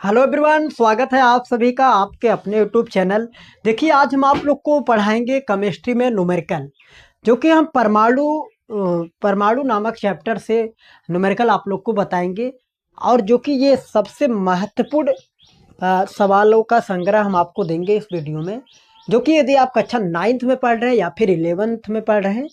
Hello everyone, स्वागत है आप सभी का आपके अपने यूट्यूब चैनल। देखिए, आज हम आप लोग को पढ़ाएंगे केमिस्ट्री में न्यूमेरिकल, जो कि हम परमाणु नामक चैप्टर से न्यूमेरिकल आप लोग को बताएंगे। और जो कि ये सबसे महत्वपूर्ण सवालों का संग्रह हम आपको देंगे इस वीडियो में, जो कि यदि आप कक्षा 9th में पढ़ रहे हैं या फिर 11th में पढ़ रहे हैं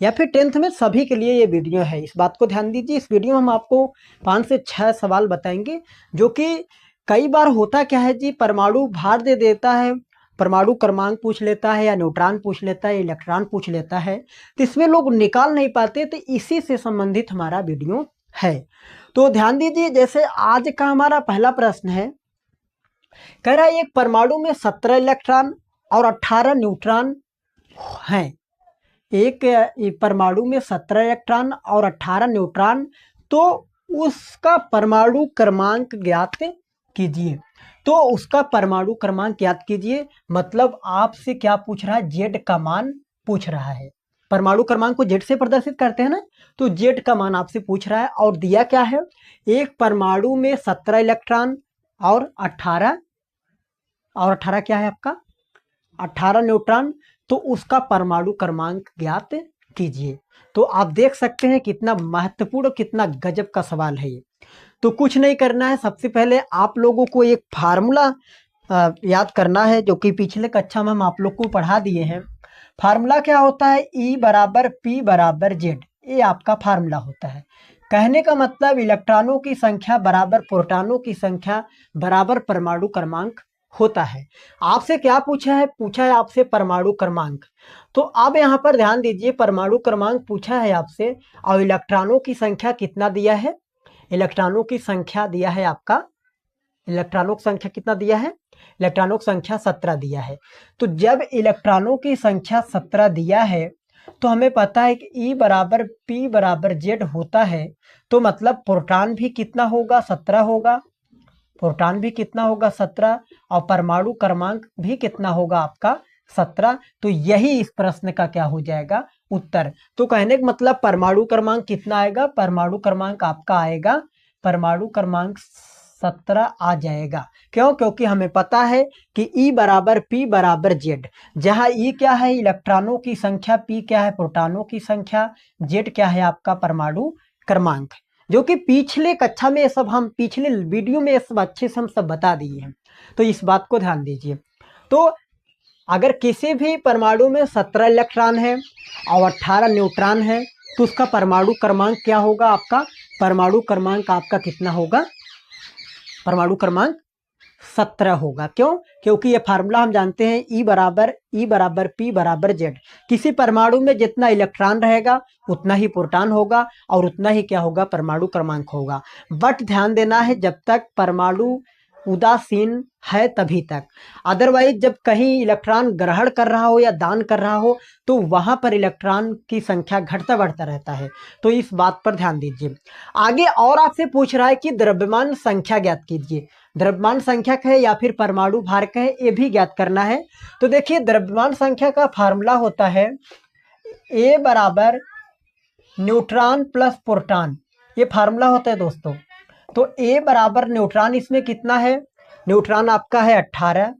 या फिर 10th में, सभी के लिए ये वीडियो है। इस बात को ध्यान दीजिए, इस वीडियो में हम आपको 5 से 6 सवाल बताएंगे। जो कि कई बार होता क्या है जी, परमाणु भार दे देता है, परमाणु क्रमांक पूछ लेता है या न्यूट्रॉन पूछ लेता है, इलेक्ट्रॉन पूछ लेता है, तो इसमें लोग निकाल नहीं पाते। तो इसी से संबंधित हमारा वीडियो है। तो ध्यान दीजिए, जैसे आज का हमारा पहला प्रश्न है, कह रहा है एक परमाणु में 17 इलेक्ट्रॉन और 18 न्यूट्रॉन हैं। एक परमाणु में 17 इलेक्ट्रॉन और 18 न्यूट्रॉन, तो उसका परमाणु क्रमांक ज्ञात कीजिए। तो उसका परमाणु क्रमांक ज्ञात कीजिए मतलब आपसे क्या पूछ रहा है, जेड का मान पूछ रहा है। परमाणु क्रमांक को जेड से प्रदर्शित करते हैं ना, तो जेड का मान आपसे पूछ रहा है। और दिया क्या है, एक परमाणु में 17 इलेक्ट्रॉन और 18 क्या है आपका, 18 न्यूट्रॉन, तो उसका परमाणु क्रमांक ज्ञात कीजिए। तो आप देख सकते हैं कितना महत्वपूर्ण, कितना गजब का सवाल है ये। तो कुछ नहीं करना है, सबसे पहले आप लोगों को एक फार्मूला याद करना है, जो कि पिछले कक्षा में हम आप लोग को पढ़ा दिए हैं। फार्मूला क्या होता है, ई बराबर पी बराबर जेड, ये आपका फार्मूला होता है। कहने का मतलब इलेक्ट्रॉनों की संख्या बराबर प्रोटॉनों की संख्या बराबर परमाणु क्रमांक होता है। आपसे क्या पूछा है, पूछा है आपसे परमाणु क्रमांक। तो अब यहाँ पर ध्यान दीजिए, परमाणु क्रमांक पूछा है आपसे और इलेक्ट्रॉनों की संख्या कितना दिया है, इलेक्ट्रॉनों की संख्या दिया है आपका, इलेक्ट्रॉनों की संख्या कितना दिया है, इलेक्ट्रॉनों की संख्या 17 दिया है। तो जब इलेक्ट्रॉनों की संख्या 17 दिया है, तो हमें पता है कि ई बराबर पी बराबर जेड होता है। तो मतलब प्रोटॉन भी कितना होगा, 17 होगा, प्रोटॉन भी कितना होगा, 17, और परमाणु क्रमांक भी कितना होगा आपका, 17। तो यही इस प्रश्न का क्या हो जाएगा, उत्तर। तो कहने का मतलब परमाणु क्रमांक कितना आएगा, परमाणु क्रमांक आपका आएगा, परमाणु क्रमांक 17 आ जाएगा। क्यों, क्योंकि हमें पता है कि ई बराबर पी बराबर जेड, जहां ई क्या है इलेक्ट्रॉनों की संख्या, पी क्या है प्रोटॉनों की संख्या, जेड क्या है आपका परमाणु क्रमांक। जो कि पिछले कक्षा में सब हम पिछले वीडियो में सब अच्छे से हम सब बता दिए हैं। तो इस बात को ध्यान दीजिए। तो अगर किसी भी परमाणु में 17 इलेक्ट्रॉन है और 18 न्यूट्रॉन है, तो उसका परमाणु क्रमांक क्या होगा आपका, परमाणु क्रमांक आपका कितना होगा, परमाणु क्रमांक 17 होगा। क्यों, क्योंकि ये फार्मूला हम जानते हैं, ई बराबर पी बराबर जेड। किसी परमाणु में जितना इलेक्ट्रॉन रहेगा उतना ही प्रोटॉन होगा और उतना ही क्या होगा, परमाणु क्रमांक होगा। बट ध्यान देना है, जब तक परमाणु उदासीन है तभी तक। अदरवाइज जब कहीं इलेक्ट्रॉन ग्रहण कर रहा हो या दान कर रहा हो, तो वहां पर इलेक्ट्रॉन की संख्या घटता बढ़ता रहता है। तो इस बात पर ध्यान दीजिए। आगे और आपसे पूछ रहा है कि द्रव्यमान संख्या ज्ञात कीजिए। द्रव्यमान संख्या है या फिर परमाणु भार का है, ये भी ज्ञात करना है। तो देखिए, द्रव्यमान संख्या का फार्मूला होता है ए बराबर न्यूट्रॉन प्लस प्रोटॉन, ये फार्मूला होता है दोस्तों। तो ए बराबर न्यूट्रॉन, इसमें कितना है, न्यूट्रॉन आपका है 18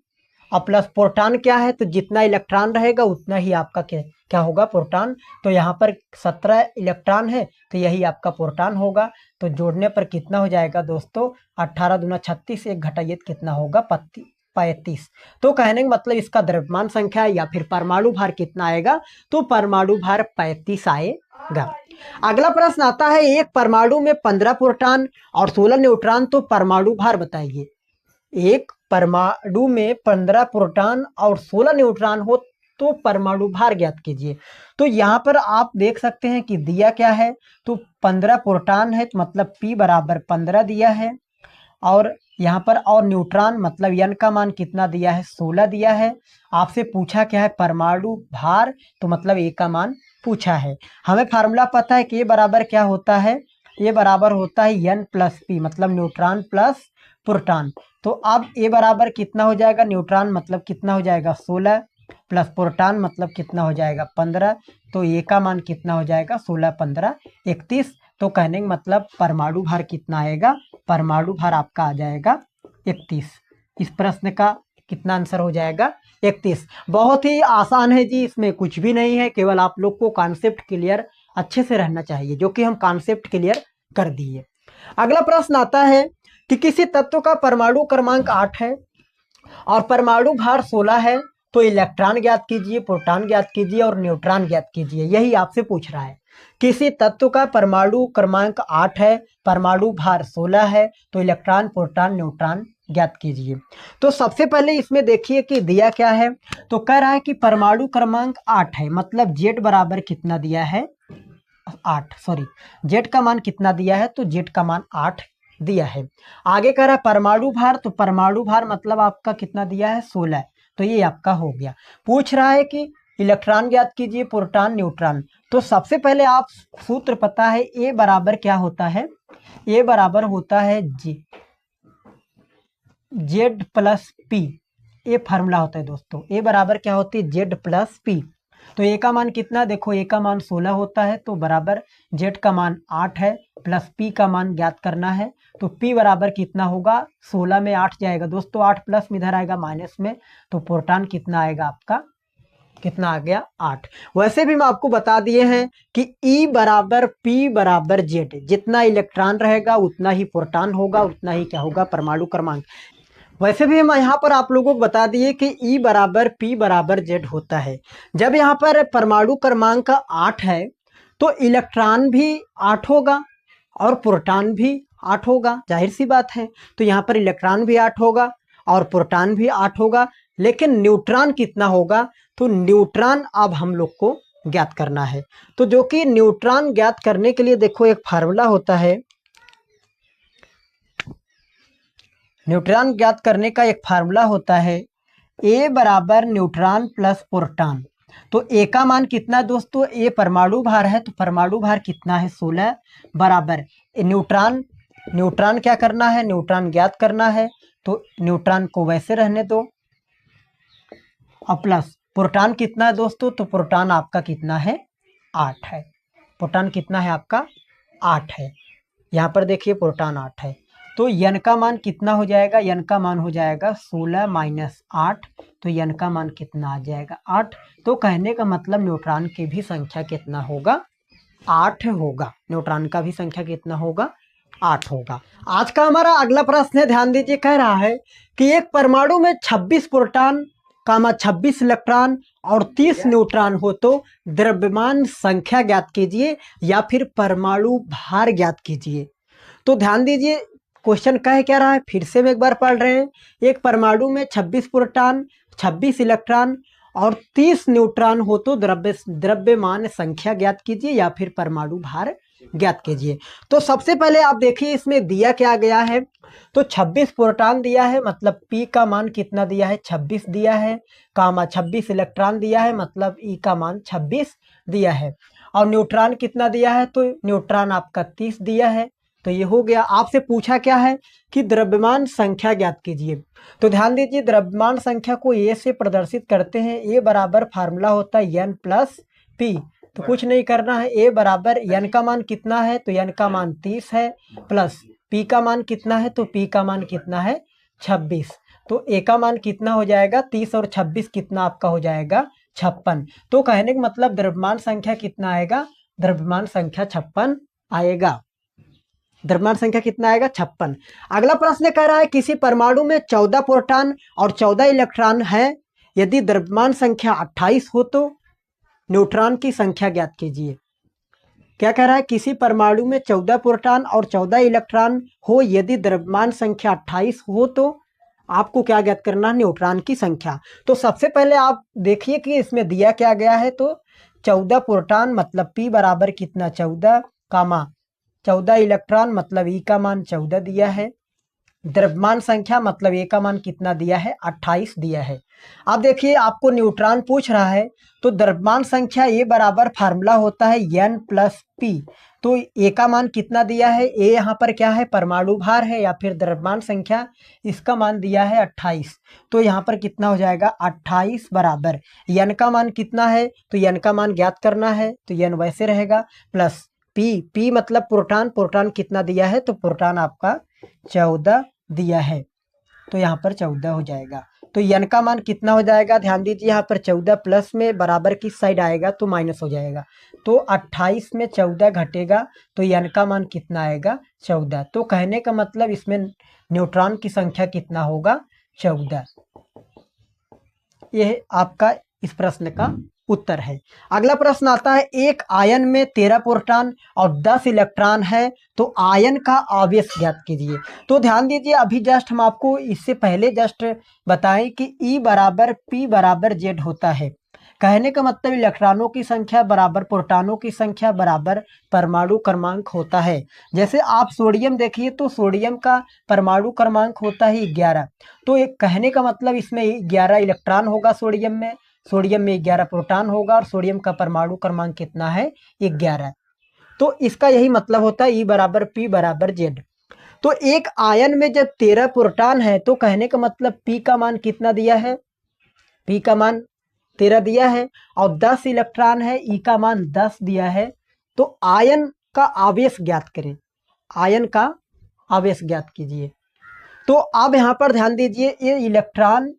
और प्लस प्रोटॉन क्या है, तो जितना इलेक्ट्रॉन रहेगा उतना ही आपका क्या होगा, प्रोटॉन। तो यहाँ पर 17 इलेक्ट्रॉन है, तो यही आपका प्रोटॉन होगा। तो जोड़ने पर कितना हो जाएगा दोस्तों, 18 दूना 36, एक घटाइए तो कितना होगा, 35। तो कहने का मतलब इसका द्रव्यमान संख्या या फिर परमाणु भार कितना आएगा, तो परमाणु भार 35 आएगा। अगला प्रश्न आता है, एक परमाणु में 15 प्रोटॉन और 16 न्यूट्रॉन, तो परमाणु भार बताइए। एक परमाणु में 15 प्रोटॉन और 16 न्यूट्रॉन हो तो परमाणु भार ज्ञात कीजिए। तो यहाँ पर आप देख सकते हैं कि दिया क्या है, तो 15 प्रोटॉन है, तो मतलब P बराबर 15 दिया है। और यहाँ पर और न्यूट्रॉन मतलब N का मान कितना दिया है, 16 दिया है। आपसे पूछा क्या है, परमाणु भार, तो मतलब A का मान पूछा है। हमें फार्मूला पता है कि ये बराबर क्या होता है, ये बराबर होता है N प्लस P, मतलब न्यूट्रॉन प्लस प्रोटॉन। तो अब ए बराबर कितना हो जाएगा, न्यूट्रॉन मतलब कितना हो जाएगा 16 प्लस प्रोटॉन मतलब कितना हो जाएगा 15। तो ए का मान कितना हो जाएगा, 16 15 31। तो कहने का मतलब परमाणु भार कितना आएगा, परमाणु भार आपका आ जाएगा 31। इस प्रश्न का कितना आंसर हो जाएगा? 31। बहुत ही आसान है जी, इसमें कुछ भी नहीं है, केवल आप लोग को कॉन्सेप्ट क्लियर अच्छे से रहना चाहिए, जो कि हम कॉन्सेप्ट क्लियर कर दिए। अगला प्रश्न आता है कि किसी तत्व का परमाणु क्रमांक 8 है और परमाणु भार 16 है, तो इलेक्ट्रॉन ज्ञात कीजिए, प्रोटॉन ज्ञात कीजिए और न्यूट्रॉन ज्ञात कीजिए। यही आपसे पूछ रहा है। किसी तत्व का परमाणु क्रमांक 8 है, परमाणु भार 16 है, तो इलेक्ट्रॉन, प्रोटॉन, न्यूट्रॉन ज्ञात कीजिए। तो सबसे पहले इसमें देखिए कि दिया क्या है। तो कह रहा है कि परमाणु क्रमांक 8 है, मतलब जेड बराबर कितना दिया है? 8, सॉरी, जेड का मान कितना दिया है? तो जेड का मान 8 दिया है। आगे कह रहा है परमाणु भार, तो परमाणु भार मतलब आपका कितना दिया है? 16। तो ये आपका हो गया। पूछ रहा है कि इलेक्ट्रॉन ज्ञात कीजिए, प्रोटॉन, न्यूट्रॉन। तो सबसे पहले आप सूत्र पता है, ए बराबर क्या होता है? ए बराबर होता है जेड प्लस पी। ये फार्मूला होता है दोस्तों। ए बराबर क्या होती है? Z plus P. तो ए का मान कितना? देखो ए का मान 16 होता है, तो बराबर जेड का मान 8 है, प्लस पी का मान ज्ञात करना है। तो पी बराबर कितना होगा? 16 में 8 जाएगा दोस्तों, 8 प्लस में इधर आएगा माइनस में, तो प्रोटॉन कितना आएगा आपका? कितना आ गया? 8। वैसे भी मैं आपको बता दिए हैं कि ई बराबर पी बराबर जेड, जितना इलेक्ट्रॉन रहेगा उतना ही प्रोटॉन होगा, उतना ही क्या होगा? परमाणु क्रमांक। वैसे भी हम यहाँ पर आप लोगों को बता दिए कि ई बराबर पी बराबर जेड होता है। जब यहाँ पर परमाणु क्रमांक 8 है, तो इलेक्ट्रॉन भी 8 होगा और प्रोटॉन भी 8 होगा, जाहिर सी बात है। तो यहाँ पर इलेक्ट्रॉन भी 8 होगा और प्रोटॉन भी 8 होगा, लेकिन न्यूट्रॉन कितना होगा? तो न्यूट्रॉन अब हम लोग को ज्ञात करना है। तो जो कि न्यूट्रॉन ज्ञात करने के लिए देखो एक फार्मूला होता है। न्यूट्रॉन ज्ञात करने का एक फार्मूला होता है, ए बराबर न्यूट्रॉन प्लस प्रोटॉन। तो ए का मान कितना दोस्तों? ए परमाणु भार है, तो परमाणु भार कितना है? 16 बराबर न्यूट्रॉन। न्यूट्रॉन क्या करना है? न्यूट्रॉन ज्ञात करना है। तो न्यूट्रॉन को वैसे रहने दो, और प्लस प्रोटॉन कितना है दोस्तों? तो प्रोटॉन आपका कितना है? 8 है। प्रोटॉन कितना है आपका? 8 है। यहाँ पर देखिए प्रोटॉन 8 है। तो यन का मान कितना हो जाएगा? यन का मान हो जाएगा 16 माइनस 8। तो यन का मान कितना आ जाएगा? 8। तो कहने का मतलब न्यूट्रॉन की भी संख्या कितना होगा? 8 होगा। न्यूट्रॉन का भी संख्या कितना होगा? 8 होगा। आज का हमारा अगला प्रश्न है, ध्यान दीजिए, कह रहा है कि एक परमाणु में 26 प्रोटॉन 26 इलेक्ट्रॉन और 30 न्यूट्रॉन हो, तो द्रव्यमान संख्या ज्ञात कीजिए या फिर परमाणु भार ज्ञात कीजिए। तो ध्यान दीजिए, क्वेश्चन कह क्या रहा है, फिर से हम एक बार पढ़ रहे हैं। एक परमाणु में 26 प्रोटॉन, 26 इलेक्ट्रॉन और 30 न्यूट्रॉन हो, तो द्रव्यमान संख्या ज्ञात कीजिए या फिर परमाणु भार ज्ञात कीजिए। तो सबसे पहले आप देखिए इसमें दिया क्या गया है। तो 26 प्रोटॉन दिया है, मतलब पी का मान कितना दिया है? 26 दिया है, 26 इलेक्ट्रॉन दिया है, मतलब ई का मान 26 दिया है। और न्यूट्रॉन कितना दिया है? तो न्यूट्रॉन आपका 30 दिया है। तो ये हो गया। आपसे पूछा क्या है कि द्रव्यमान संख्या ज्ञात कीजिए। तो ध्यान दीजिए, द्रव्यमान संख्या को ए से प्रदर्शित करते हैं। ए बराबर फार्मूला होता है एन प्लस पी। तो कुछ नहीं करना है, ए बराबर एन का मान कितना है? तो एन का मान 30 है, प्लस पी का मान कितना है? तो पी का मान कितना है? 26। तो ए का मान कितना हो जाएगा? 30 और 26 कितना आपका हो जाएगा? 56। तो कहने का मतलब द्रव्यमान संख्या कितना आएगा? द्रव्यमान संख्या 56 आएगा। द्रव्यमान संख्या कितना आएगा? 56। अगला प्रश्न कह रहा है किसी परमाणु में 14 प्रोटॉन और 14 इलेक्ट्रॉन है, यदि द्रव्यमान संख्या 28 हो तो न्यूट्रॉन की संख्या ज्ञात कीजिए। क्या कह रहा है? किसी परमाणु में 14 प्रोटॉन और 14 इलेक्ट्रॉन हो, यदि द्रव्यमान संख्या 28 हो तो आपको क्या ज्ञात करना है? न्यूट्रॉन की संख्या। तो सबसे पहले आप देखिए कि इसमें दिया क्या गया है। तो 14 प्रोटॉन मतलब पी बराबर कितना? 14 कामा 14 इलेक्ट्रॉन मतलब ई का मान 14 दिया है। द्रव्यमान संख्या मतलब ए का मान कितना दिया है? 28 दिया है। अब देखिए आपको न्यूट्रॉन पूछ रहा है, तो द्रव्यमान संख्या ए बराबर फार्मूला होता है एन प्लस पी। तो ए का मान कितना दिया है? ए यहाँ पर क्या है? परमाणु भार है या फिर द्रव्यमान संख्या, इसका मान दिया है 28। तो यहाँ पर कितना हो जाएगा? 28 बराबर एन का मान कितना है? तो एन का मान ज्ञात करना है, तो एन वैसे रहेगा, प्लस पी। पी मतलब प्रोटॉन। प्रोटॉन कितना दिया है? तो प्रोटॉन आपका 14 दिया है। तो यहाँ पर 14 हो जाएगा। तो n का मान कितना हो जाएगा, ध्यान दीजिए यहाँ पर 14 प्लस में बराबर किस साइड आएगा तो माइनस हो जाएगा। तो 28 में 14 घटेगा तो n का मान कितना आएगा 14। तो कहने का मतलब इसमें न्यूट्रॉन की संख्या कितना होगा 14। यह आपका इस प्रश्न का उत्तर है। अगला प्रश्न आता है, एक आयन में 13 प्रोटॉन और 10 इलेक्ट्रॉन है, तो आयन का आवेश ज्ञात कीजिए। तो ध्यान दीजिए, अभी जस्ट हम आपको इससे पहले जस्ट बताएं कि E बराबर P बराबर Z होता है। कहने का मतलब इलेक्ट्रॉनों की संख्या बराबर प्रोटॉनों की संख्या बराबर परमाणु क्रमांक होता है। जैसे आप सोडियम देखिए तो सोडियम का परमाणु क्रमांक होता है 11। तो एक कहने का मतलब इसमें 11 इलेक्ट्रॉन होगा सोडियम में 11 प्रोटॉन होगा और सोडियम का परमाणु क्रमांक कितना है 11। तो इसका यही मतलब होता है E बराबर P बराबर Z। तो एक आयन में जब 13 प्रोटॉन है तो कहने का मतलब P का मान कितना दिया है, P का मान 13 दिया है और 10 इलेक्ट्रॉन है, E का मान 10 दिया है। तो आयन का आवेश ज्ञात करें, आयन का आवेश ज्ञात कीजिए। तो अब यहाँ पर ध्यान दीजिए, ये इलेक्ट्रॉन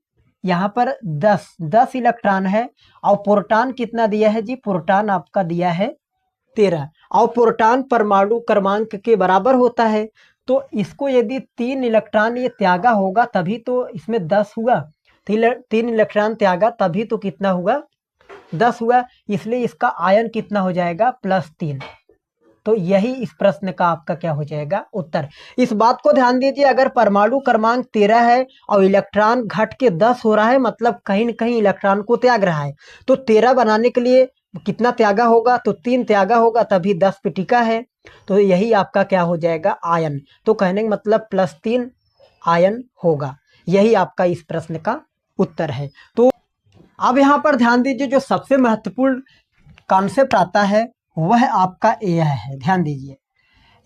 यहाँ पर 10 इलेक्ट्रॉन है और प्रोटॉन कितना दिया है जी, प्रोटॉन आपका दिया है 13 और प्रोटॉन परमाणु क्रमांक के बराबर होता है। तो इसको यदि 3 इलेक्ट्रॉन ये त्यागा होगा तभी तो इसमें 10 हुआ, 3 इलेक्ट्रॉन त्यागा तभी तो कितना हुआ 10 हुआ, इसलिए इसका आयन कितना हो जाएगा +3। तो यही इस प्रश्न का आपका क्या हो जाएगा उत्तर। इस बात को ध्यान दीजिए, अगर परमाणु क्रमांक 13 है और इलेक्ट्रॉन घट के 10 हो रहा है मतलब कहीं न कहीं इलेक्ट्रॉन को त्याग रहा है। तो 13 बनाने के लिए कितना त्यागा होगा, तो 3 त्यागा होगा तभी 10 पे टिका है। तो यही आपका क्या हो जाएगा आयन। तो कहने का मतलब +3 आयन होगा। यही आपका इस प्रश्न का उत्तर है। तो अब यहाँ पर ध्यान दीजिए, जो सबसे महत्वपूर्ण कॉन्सेप्ट आता है वह आपका यह है। ध्यान दीजिए,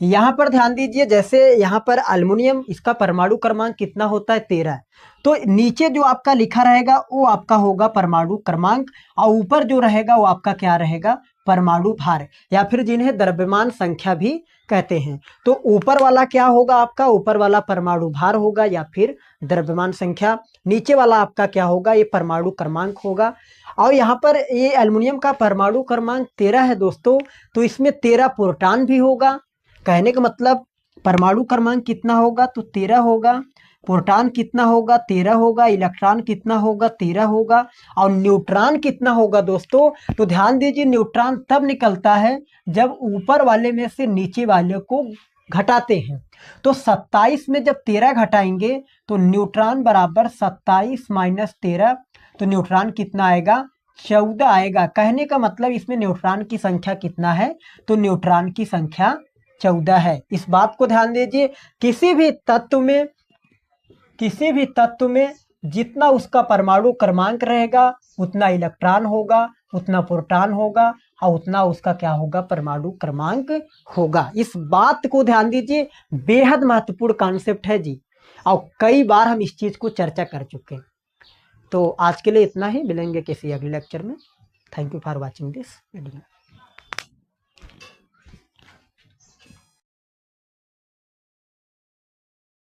यहाँ पर ध्यान दीजिए, जैसे यहाँ पर एल्युमिनियम इसका परमाणु क्रमांक कितना होता है 13। तो नीचे जो आपका लिखा रहेगा वो आपका होगा परमाणु क्रमांक और ऊपर जो रहेगा वो आपका क्या रहेगा परमाणु भार, या फिर जिन्हें द्रव्यमान संख्या भी कहते हैं। तो ऊपर वाला क्या होगा आपका, ऊपर वाला परमाणु भार होगा या फिर द्रव्यमान संख्या, नीचे वाला आपका क्या होगा ये परमाणु क्रमांक होगा। और यहाँ पर ये एल्युमिनियम का परमाणु क्रमांक 13 है दोस्तों, तो इसमें 13 प्रोटॉन भी होगा। कहने का मतलब परमाणु क्रमांक कितना होगा तो 13 होगा, प्रोटॉन कितना होगा 13 होगा, इलेक्ट्रॉन कितना होगा 13 होगा और न्यूट्रॉन कितना होगा दोस्तों। तो ध्यान दीजिए, न्यूट्रॉन तब निकलता है जब ऊपर वाले में से नीचे वाले को घटाते हैं। तो 27 में जब 13 घटाएंगे तो न्यूट्रॉन बराबर 27 माइनस 13, तो न्यूट्रॉन कितना आएगा 14 आएगा। कहने का मतलब इसमें न्यूट्रॉन की संख्या कितना है, तो न्यूट्रॉन की संख्या 14 है। इस बात को ध्यान दीजिए, किसी भी तत्व में जितना उसका परमाणु क्रमांक रहेगा उतना इलेक्ट्रॉन होगा, उतना प्रोटॉन होगा और उतना उसका क्या होगा परमाणु क्रमांक होगा। इस बात को ध्यान दीजिए, बेहद महत्वपूर्ण कॉन्सेप्ट है जी और कई बार हम इस चीज को चर्चा कर चुके हैं। तो आज के लिए इतना ही, मिलेंगे किसी अगले लेक्चर में। Thank you for watching this video.